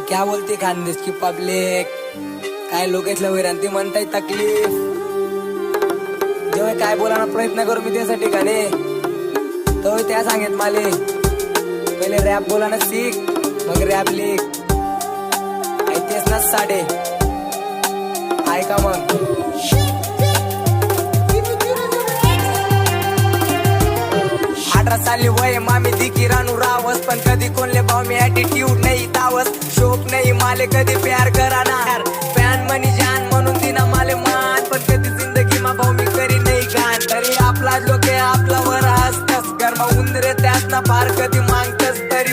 क्या बोलते खानदेश की पब्लिक, काय लोक इथलं वैरांती म्हणताय तकलीफ. जेव्हा काय बोलायला प्रयत्न करू मी त्यासाठी गाणे तो त्या सांगेत माले पहिले रॅप बोलायला शिक मग रॅप लिख. ऐकतेस ना साडे ऐका मग. 18 साली वय मामी दिकी रानू रावस पण कधी कोणले भाव मी ऍटिट्यूड नाही तावस. शोक नाही माले कधी प्यार कराना फॅन मनी जान म्हणून दिना माले मान पण कधी जिंदगी मा भाऊ मी करी नाही गान. तरी आपला लोके आपला वर असतस गरमा उंदरे त्यात ना फार कधी मागतस तरी